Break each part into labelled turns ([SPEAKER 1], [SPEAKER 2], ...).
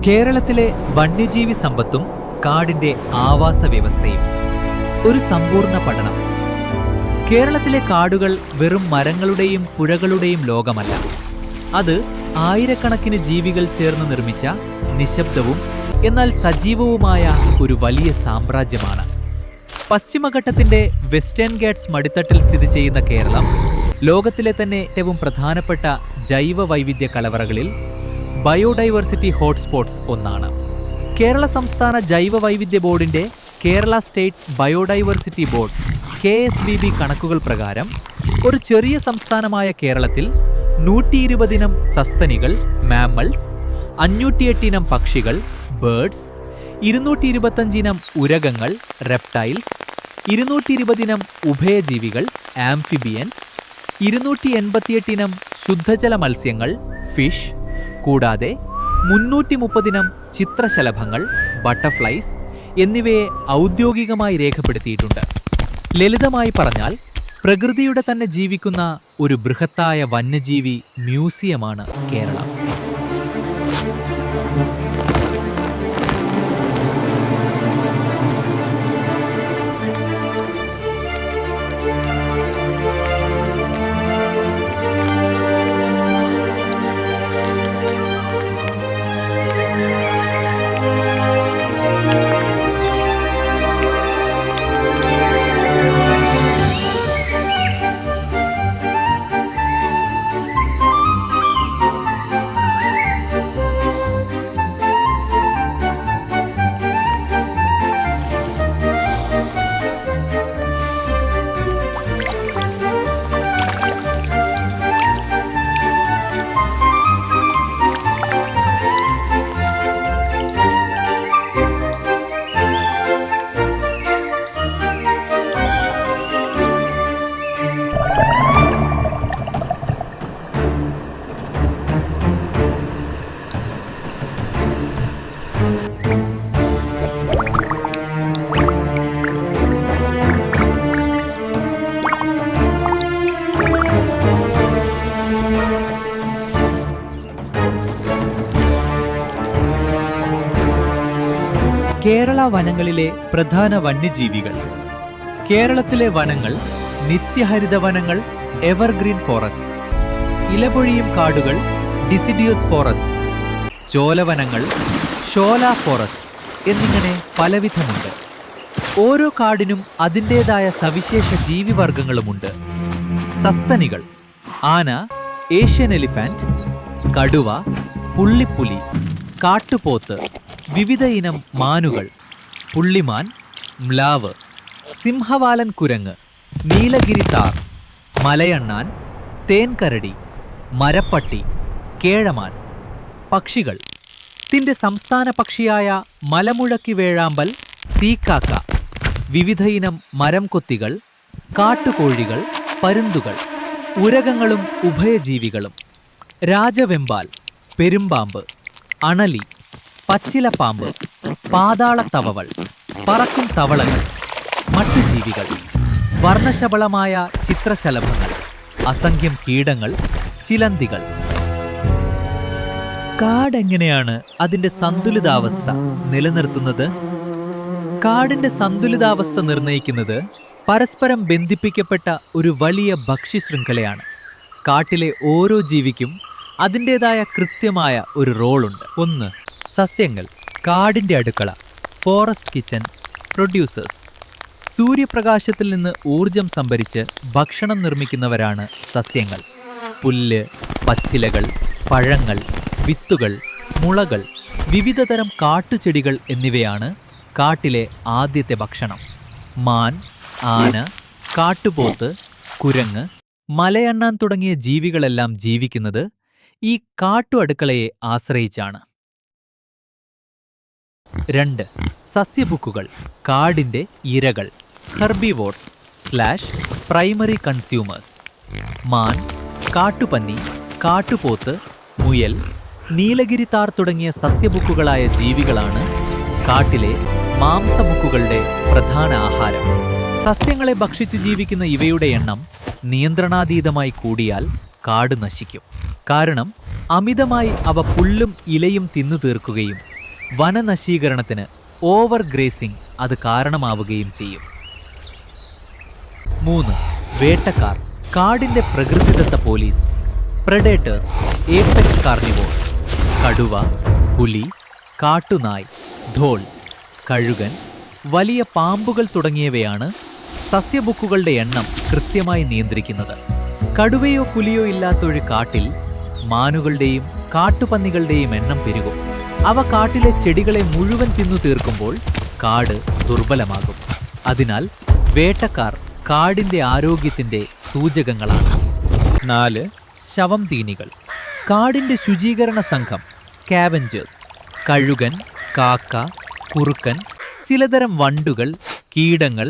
[SPEAKER 1] കേരളത്തിലെ വന്യജീവി സമ്പത്തും കാടിന്റെ ആവാസ വ്യവസ്ഥയും ഒരു സമ്പൂർണ്ണ പഠനം. കേരളത്തിലെ കാടുകൾ വെറും മരങ്ങളുടെയും പുഴകളുടെയും ലോകമല്ല. അത് ആയിരക്കണക്കിന് ജീവികൾ ചേർന്ന് നിർമ്മിച്ച നിശബ്ദവും എന്നാൽ സജീവവുമായ ഒരു വലിയ സാമ്രാജ്യമാണ്. പശ്ചിമഘട്ടത്തിന്റെ വെസ്റ്റേൺ ഗാട്സ് മടിത്തട്ടിൽ സ്ഥിതി ചെയ്യുന്ന കേരളം ലോകത്തിലെ തന്നെ ഏറ്റവും പ്രധാനപ്പെട്ട ജൈവ വൈവിധ്യ കലവറകളിൽ ബയോഡൈവേഴ്സിറ്റി ഹോട്ട്സ്പോട്ട്സ് ഒന്നാണ്. കേരള സംസ്ഥാന ജൈവ വൈവിധ്യ ബോർഡിന്റെ Kerala state biodiversity board KSBB കണക്കുകൾ പ്രകാരം ഒരു ചെറിയ സംസ്ഥാനമായ കേരളത്തിൽ 120 ഇനം സസ്തനികൾ മാമ്മൽസ്, 508 ഇനം പക്ഷികൾ ബേർഡ്സ്, 225 ഇനം ഉരഗങ്ങൾ റെപ്റ്റൈൽസ്, 220 ഇനം ഉഭയജീവികൾ ആംഫിബിയൻസ്, 288 ഇനം ശുദ്ധജല മത്സ്യങ്ങൾ ഫിഷ്, കൂടാതെ 330 ഇനം ചിത്രശലഭങ്ങൾ ബട്ടർഫ്ലൈസ് എന്നിവയെ ഔദ്യോഗികമായി രേഖപ്പെടുത്തിയിട്ടുണ്ട്. ലളിതമായി പറഞ്ഞാൽ പ്രകൃതിയുടെ തന്നെ ജീവിക്കുന്ന ഒരു ബൃഹത്തായ വന്യജീവി മ്യൂസിയമാണ് കേരളം. കേരള വനങ്ങളിലെ പ്രധാന വന്യജീവികൾ. കേരളത്തിലെ വനങ്ങൾ നിത്യഹരിത വനങ്ങൾ എവർഗ്രീൻ ഫോറസ്റ്റ്സ്, ഇലപൊഴിയും കാടുകൾ ഡിസിഡിയസ് ഫോറസ്റ്റ്സ്, ചോലവനങ്ങൾ ഷോല ഫോറസ്റ്റ്സ് എന്നിങ്ങനെ പലവിധമുണ്ട്. ഓരോ കാടിനും അതിൻ്റേതായ സവിശേഷ ജീവിവർഗങ്ങളുമുണ്ട്. സസ്തനികൾ ആന, ഏഷ്യൻ എലിഫന്റ്, കടുവ, പുള്ളിപ്പുലി, കാട്ടുപോത്ത്, വിവിധ ഇനം മാനുകൾ, പുള്ളിമാൻ, മ്ലാവ്, സിംഹവാലൻ കുരങ്ങ്, നീലഗിരി താർ, മലയണ്ണാൻ, തേൻകരടി, മരപ്പട്ടി, കേഴമാൻ. പക്ഷികൾ ത്തിന്റെ സംസ്ഥാന പക്ഷിയായ മലമുഴക്കി വേഴാമ്പൽ, തീക്കാക്ക, വിവിധ ഇനം മരംകൊത്തികൾ, കാട്ടുകോഴികൾ, പരുന്തുകൾ, ഉരഗങ്ങളും ഉഭയജീവികളും, രാജവെമ്പാൽ, പെരുമ്പാമ്പ്, അണലി, പച്ചിലപ്പാമ്പ്, പാതാളത്തവവൾ, പറക്കും തവളകൾ, മറ്റുജീവികൾ, വർണ്ണശബളമായ ചിത്രശലഭങ്ങൾ, അസംഖ്യം കീടങ്ങൾ, ചിലന്തികൾ. കാടെങ്ങനെയാണ് അതിൻ്റെ സന്തുലിതാവസ്ഥ നിലനിർത്തുന്നത്? കാടിൻ്റെ സന്തുലിതാവസ്ഥ നിർണ്ണയിക്കുന്നത് പരസ്പരം ബന്ധിപ്പിക്കപ്പെട്ട ഒരു വലിയ ഭക്ഷ്യശൃംഖലയാണ്. കാട്ടിലെ ഓരോ ജീവിക്കും അതിൻ്റേതായ കൃത്യമായ ഒരു റോളുണ്ട്. 1. സസ്യങ്ങൾ. കാടിൻ്റെ അടുക്കള ഫോറസ്റ്റ് കിച്ചൺ പ്രൊഡ്യൂസേഴ്സ്. സൂര്യപ്രകാശത്തിൽ നിന്ന് ഊർജം സംഭരിച്ച് ഭക്ഷണം നിർമ്മിക്കുന്നവരാണ് സസ്യങ്ങൾ. പുല്ല്, പച്ചിലകൾ, പഴങ്ങൾ, വിത്തുകൾ, മുളകൾ, വിവിധതരം കാട്ടുചെടികൾ എന്നിവയാണ് കാട്ടിലെ ആദ്യത്തെ ഭക്ഷണം. മാൻ, ആന, കാട്ടുപോത്ത്, കുരങ്ങ്, മലയണ്ണാൻ തുടങ്ങിയ ജീവികളെല്ലാം ജീവിക്കുന്നത് ഈ കാട്ടു അടുക്കളയെ ആശ്രയിച്ചാണ്. 2. സസ്യബുക്കുകൾ. കാടിൻ്റെ ഇരകൾ ഹെർബിവോർസ് / പ്രൈമറി കൺസ്യൂമേഴ്സ്. മാൻ, കാട്ടുപന്നി, കാട്ടുപോത്ത്, മുയൽ, നീലഗിരി താർ തുടങ്ങിയ സസ്യബുക്കുകളായ ജീവികളാണ് കാട്ടിലെ മാംസബുക്കുകളുടെ പ്രധാന ആഹാരം. സസ്യങ്ങളെ ഭക്ഷിച്ചു ജീവിക്കുന്ന ഇവയുടെ എണ്ണം നിയന്ത്രണാതീതമായി കൂടിയാൽ കാട് നശിക്കും. കാരണം അമിതമായി അവ പുല്ലും ഇലയും തിന്നു തീർക്കുകയും വനനശീകരണത്തിന് ഓവർ ഗ്രേസിംഗ് അത് കാരണമാവുകയും ചെയ്യും. 3. വേട്ടക്കാർ, കാടിന്റെ പ്രകൃതിദത്ത പോലീസ്. Predators, apex carnivores. കടുവ, പുലി, കാട്ടുനായ്, ധോൾ, കഴുകൻ, വലിയ പാമ്പുകൾ തുടങ്ങിയവയാണ് സസ്യബുക്കുകളുടെ എണ്ണം കൃത്യമായി നിയന്ത്രിക്കുന്നത്. കടുവയോ പുലിയോ ഇല്ലാത്തൊരു കാട്ടിൽ മാനുകളുടെയും കാട്ടുപന്നികളുടെയും എണ്ണം പെരുകും. അവ കാട്ടിലെ ചെടികളെ മുഴുവൻ തിന്നു തീർക്കുമ്പോൾ കാട് ദുർബലമാകും. അതിനാൽ വേട്ടക്കാർ കാടിന്റെ ആരോഗ്യത്തിന്റെ സൂചകങ്ങളാണ്. 4. ശവം തീനികൾ, കാടിന്റെ ശുചീകരണ സംഘം, സ്കാവഞ്ചേഴ്സ്. കഴുകൻ, കാക്ക, കുറുക്കൻ, ചിലതരം വണ്ടുകൾ, കീടങ്ങൾ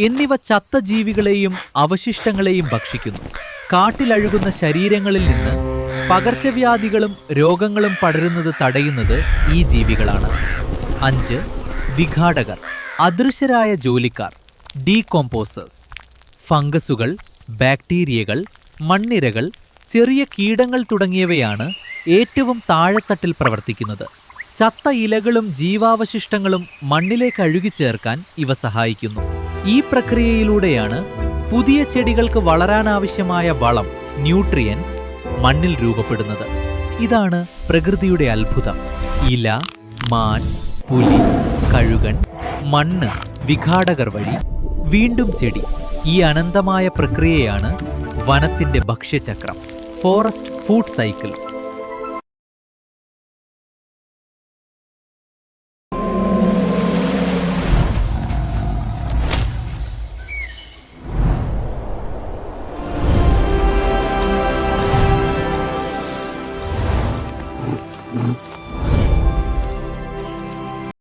[SPEAKER 1] എന്നിവ ചത്ത ജീവികളെയും അവശിഷ്ടങ്ങളെയും ഭക്ഷിക്കുന്നു. കാട്ടിലഴുകുന്ന ശരീരങ്ങളിൽ നിന്ന് പകർച്ചവ്യാധികളും രോഗങ്ങളും പടരുന്നത് തടയുന്നത് ഈ ജീവികളാണ്. 5. വിഘാടകർ, അദൃശ്യരായ ജോലിക്കാർ, ഡീകോമ്പോസേഴ്സ്. ഫംഗസുകൾ, ബാക്ടീരിയകൾ, മണ്ണിരകൾ, ചെറിയ കീടങ്ങൾ തുടങ്ങിയവയാണ് ഏറ്റവും താഴെത്തട്ടിൽ പ്രവർത്തിക്കുന്നത്. ചത്ത ഇലകളും ജീവാവശിഷ്ടങ്ങളും മണ്ണിലേക്ക് അഴുകിച്ചേർക്കാൻ ഇവ സഹായിക്കുന്നു. ഈ പ്രക്രിയയിലൂടെയാണ് പുതിയ ചെടികൾക്ക് വളരാനാവശ്യമായ വളം, ന്യൂട്രിയൻസ്, മണ്ണിൽ രൂപപ്പെടുന്നത്. ഇതാണ് പ്രകൃതിയുടെ അത്ഭുതം. ഇല, മാൻ, പുലി, കഴുകൻ, മണ്ണ്, വിഘാടകർ വഴി വീണ്ടും ചെടി. ഈ അനന്തമായ പ്രക്രിയയാണ് വനത്തിന്റെ ഭക്ഷ്യചക്രം, ഫോറസ്റ്റ് ഫുഡ് സൈക്കിൾ.